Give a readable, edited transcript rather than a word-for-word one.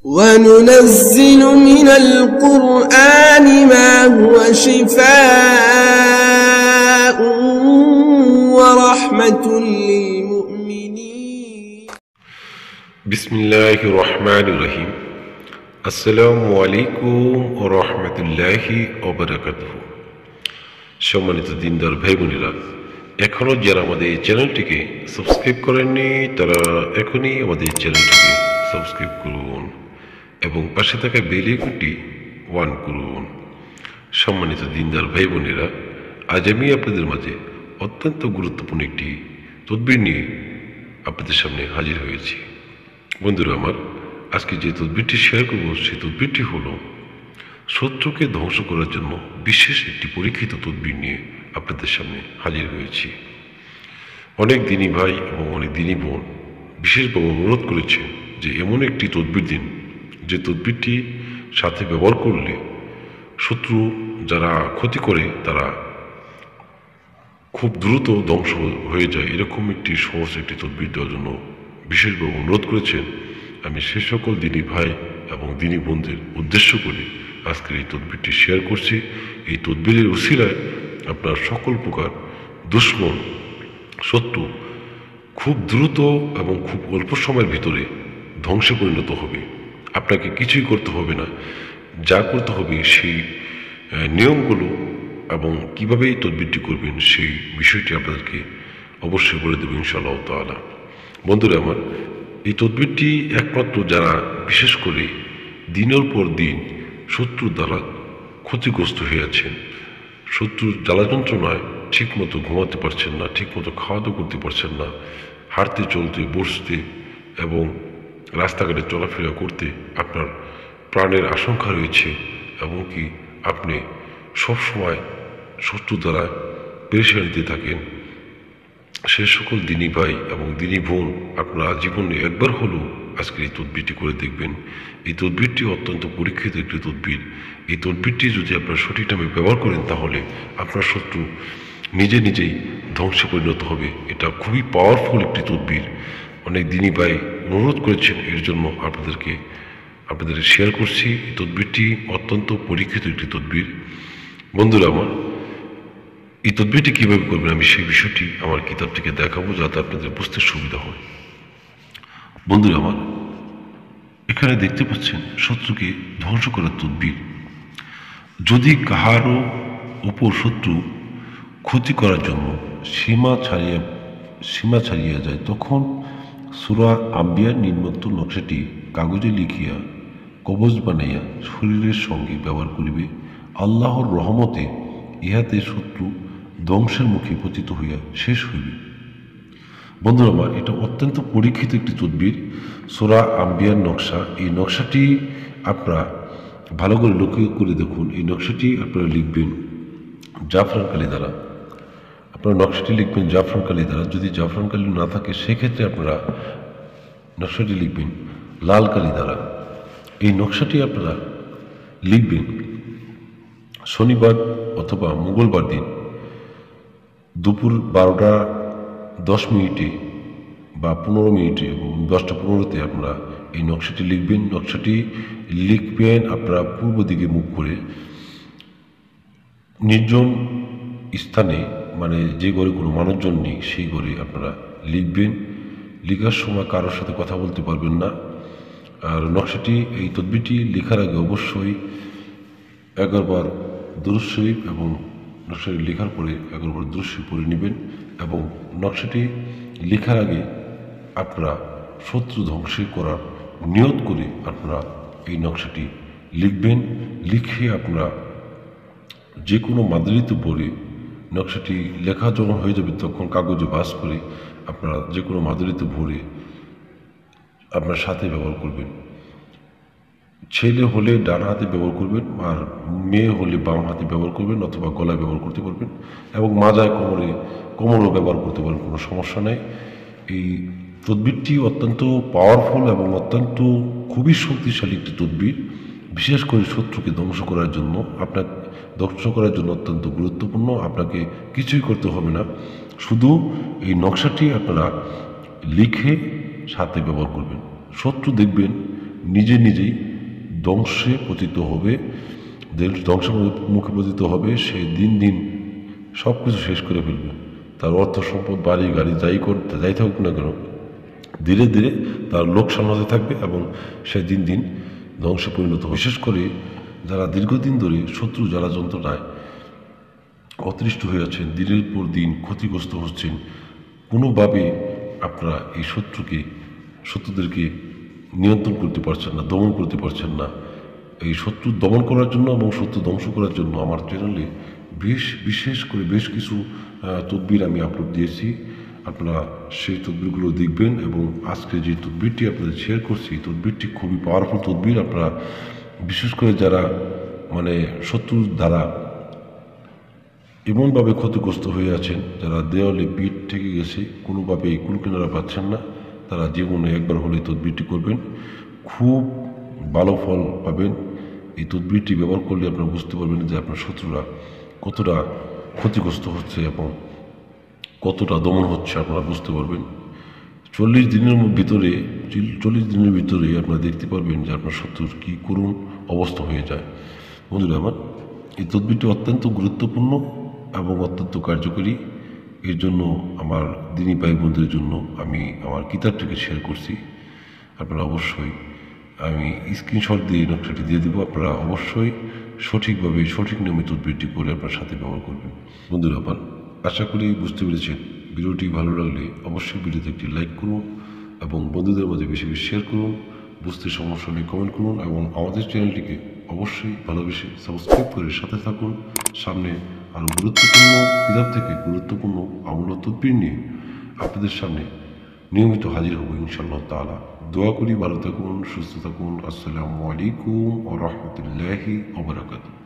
وننزل من القرآن ما هو شفاء ورحمة للمؤمنين بسم الله الرحمن الرحيم السلام عليكم ورحمة الله وبركاته সম্মানিত দিনদার ভাই বোনেরা, এখনো যারা আমাদের এই চ্যানেলটিকে সাবস্ক্রাইব করেননি তারা এখনই আমাদের চ্যানেলটিকে সাবস্ক্রাইব করুন এবং পাশে থাকা বেল আইকনটি অন করুন। সম্মানিত দিনদার ভাই বোনেরা, আজ আমি আপনাদের মাঝে অত্যন্ত গুরুত্বপূর্ণ একটি তদবির নিয়ে আপনাদের সামনে হাজির হয়েছি। বন্ধুরা আমার, আজকে যে তদবিরটি শেয়ার করব সেই তদবিরটি হলো শত্রুকে ধ্বংস করার জন্য বিশেষ একটি পরীক্ষিত তদবির নিয়ে আপনাদের সামনে হাজির হয়েছি। অনেক দিনী ভাই এবং অনেক দিনী বোন বিশেষভাবে অনুরোধ করেছে যে এমন একটি তদবির দিন যে তদবিরটি সাথে ব্যবহার করলে শত্রু যারা ক্ষতি করে তারা খুব দ্রুত ধ্বংস হয়ে যায়, এরকম একটি সহজ একটি তদবির দেওয়ার জন্য বিশেষভাবে অনুরোধ করেছেন। আমি সে সকল দিনী ভাই এবং দিনী বোনদের উদ্দেশ্য করে আজকের এই তদবিরটি শেয়ার করছি। এই তদবিরের উসিলায় আপনার সকল প্রকার দুশ্মন শত্রু খুব দ্রুত এবং খুব অল্প সময়ের ভিতরে ধ্বংসে পরিণত হবে। আপনাকে কিছুই করতে হবে না, যা করতে হবে সেই নিয়মগুলো এবং কীভাবে এই তদবিরটি করবেন সেই বিষয়টি আপনাদেরকে অবশ্যই বলে দেবেন ইনশাআল্লাহ তাআলা। বন্ধুরা আমার, এই তদবিরটি একমাত্র যারা বিশেষ করে দিনের পর দিন শত্রুর দ্বারা ক্ষতিগ্রস্ত হয়ে আছেন, শত্রুর জ্বালা যন্ত্রণায় ঠিকমতো ঘুমাতে পারছেন না, ঠিকমতো খাওয়া দাওয়া করতে পারছেন না, হাঁটতে চলতে বসতে এবং রাস্তাঘাটে চলাফেরা করতে আপনার প্রাণের আশঙ্কা রয়েছে, এমনকি আপনি সবসময় শত্রু দ্বারা পেরেশানিতে থাকেন, সে সকল দিনী ভাই এবং দিনী বোন আপনারা জীবনে একবার হলেও আজকে এই তদবিরটি করে দেখবেন। এই তদবিরটি অত্যন্ত পরীক্ষিত একটি তদবির। এই তদবিরটি যদি আপনারা সঠিক টাইমে ব্যবহার করেন তাহলে আপনার শত্রু নিজে নিজেই ধ্বংসে পরিণত হবে। এটা খুবই পাওয়ারফুল একটি তদবির। অনেক দিনী ভাই অনুরোধ করেছেন, এর জন্য আপনাদের শেয়ার করছি। এই তদবিরটি অত্যন্ত পরীক্ষিত একটি তদবির। বন্ধুরা আমার, এই তদবিরটি কীভাবে করবেন আমি সেই বিষয়টি আমার কিতাব থেকে দেখাবো যাতে আপনাদের বুঝতে সুবিধা হয়। বন্ধুরা আমার, এখানে দেখতে পাচ্ছেন শত্রুকে ধ্বংস করার তদবির। যদি কাহারও উপর শত্রু ক্ষতি করার জন্য সীমা ছাড়িয়া যায়, তখন সূরা আম্বিয়ার নিম্নোক্ত নকশাটি কাগজে লিখিয়া কবজ বানাইয়া শরীরের সঙ্গে ব্যবহার করিবে। আল্লাহর রহমতে ইহাতে শত্রু ধ্বংসের মুখে পতিত হইয়া শেষ হইবে। বন্ধুরা আমার, এটা অত্যন্ত পরীক্ষিত একটি তদবির, সূরা আম্বিয়ার নকশা। এই নকশাটি আপনারা ভালো করে লক্ষ্য করে দেখুন। এই নকশাটি আপনারা লিখবেন জাফরান কালি দ্বারা। আপনারা নকশাটি লিখবেন জাফরান কালি দ্বারা। যদি জাফরান কালি না থাকে সেক্ষেত্রে আপনারা নকশাটি লিখবেন লাল কালি দ্বারা। এই নকশাটি আপনারা লিখবেন শনিবার অথবা মঙ্গলবার দিন দুপুর 12:10 বা 15 এবং 10:15 আপনারা এই নকশাটি লিখবেন। নকশাটি লিখবেন আপনারা পূর্ব দিকে মুখ করে, নির্জন স্থানে, মানে যে ঘরে কোনো মানুষজন নেই সেই ঘরে আপনারা লিখবেন। লেখার সময় কারোর সাথে কথা বলতে পারবেন না। আর নকশাটি, এই তদবিরটি লেখার আগে অবশ্যই 11 বার দুরূদ শরীফ এবং নকশাটি লেখার পরে 11 বার দুরূদ শরীফ পড়ে নেবেন এবং নকশাটি লেখার আগে আপনারা শত্রু ধ্বংস করার নিয়ত করে আপনারা এই নকশাটি লিখবেন। লিখে আপনারা যে কোনো মাদুলিতে পড়ে নকশাটি লেখা যখন হয়ে যাবে তখন কাগজে ভাঁজ করে আপনারা যে কোনো মাদুলিতে ভরে আপনার সাথে ব্যবহার করবেন। ছেলে হলে ডান হাতে ব্যবহার করবেন আর মেয়ে হলে বাম হাতে ব্যবহার করবেন অথবা গলায় ব্যবহার করতে পারবেন এবং মাজায় কোমরও ব্যবহার করতে পারেন, কোনো সমস্যা নেই। এই তদবিরটি অত্যন্ত পাওয়ারফুল এবং অত্যন্ত খুবই শক্তিশালী একটি তদবির। বিশেষ করে শত্রুকে ধ্বংস করার জন্য অত্যন্ত গুরুত্বপূর্ণ। আপনাকে কিছুই করতে হবে না, শুধু এই নকশাটি আপনারা লিখে সাথে ব্যবহার করবেন। শত্রু দেখবেন নিজে নিজেই ধ্বংসে পতিত হবে, ধ্বংসের মুখে পতিত হবে। সে দিন দিন সব কিছু শেষ করে ফেলবে। তার অর্থ সম্পদ, বাড়ি গাড়ি যাই থাকুক না কেন, ধীরে ধীরে তার লোকসান হতে থাকবে এবং সে দিন দিন ধ্বংসে পরিণত হবে। বিশেষ করে যারা দীর্ঘদিন ধরে শত্রু যারা যন্ত্রণায় অতিষ্ঠ হয়ে আছেন, দিনের পর দিন ক্ষতিগ্রস্ত হচ্ছেন, কোনোভাবে আপনারা এই শত্রুদেরকে নিয়ন্ত্রণ করতে পারছেন না, দমন করতে পারছেন না। এই শত্রু দমন করার জন্য এবং শত্রু ধ্বংস করার জন্য আমার চ্যানেলে বিশেষ করে বেশ কিছু তদবির আমি আপলোড দিয়েছি। আপনারা সেই তদবিরগুলো দেখবেন এবং আজকে যে তদবিরটি আপনাদের শেয়ার করছি, তদবিরটি খুবই পাওয়ারফুল তদবির। আপনারা বিশেষ করে যারা শত্রুর দ্বারা এমনভাবে ক্ষতিগ্রস্ত হয়ে আছেন, যারা দেওয়ালে পিঠ ঠেকে গেছে, কোনোভাবে কুলকিনারা পাচ্ছেন না, তারা জীবনে একবার হলে তদবিরটি করবেন, খুব ভালো ফল পাবেন। এই তদবিরটি ব্যবহার করলে আপনারা বুঝতে পারবেন যে আপনার শত্রুরা কতটা ক্ষতিগ্রস্ত হচ্ছে এবং কতটা দমন হচ্ছে, আপনারা বুঝতে পারবেন। 40 দিনের ভিতরে আপনারা দেখতে পারবেন যে আপনার শত্রুর কী করুণ অবস্থা হয়ে যায়। বন্ধুরা আমার, এই তদবিরটি অত্যন্ত গুরুত্বপূর্ণ এবং অত্যন্ত কার্যকরী। এর জন্য আমার দিনী ভাই বোনদের জন্য আমি আমার কিতাবটিকে শেয়ার করছি। আপনারা অবশ্যই, আমি স্ক্রিনশট দিয়ে নকশাটি দিয়ে দেবো, আপনারা অবশ্যই সঠিকভাবে সঠিক নিয়মে তদবিরটি করে আপনার সাথে ব্যবহার করবেন। বন্ধুরা আমার, আশা করি বুঝতে পেরেছেন। ভিডিওটি ভালো লাগলে অবশ্যই ভিডিওতে একটি লাইক করুন এবং বন্ধুদের মধ্যে বেশি বেশি শেয়ার করুন। বুঝতে সমস্যা হলে কমেন্ট করুন এবং আমাদের চ্যানেলটিকে অবশ্যই ভালোবেসে সাবস্ক্রাইব করে সাথে থাকুন। সামনে আরও গুরুত্বপূর্ণ কিতাব থেকে গুরুত্বপূর্ণ আমল ও তদবির নিয়ে আপনাদের সামনে নিয়মিত হাজির হব ইনশাআল্লাহ তাআলা। দোয়া করি ভালো থাকুন, সুস্থ থাকুন। আসসালামু আলাইকুম ওয়া রাহমাতুল্লাহি ওয়া বারাকাতুহু।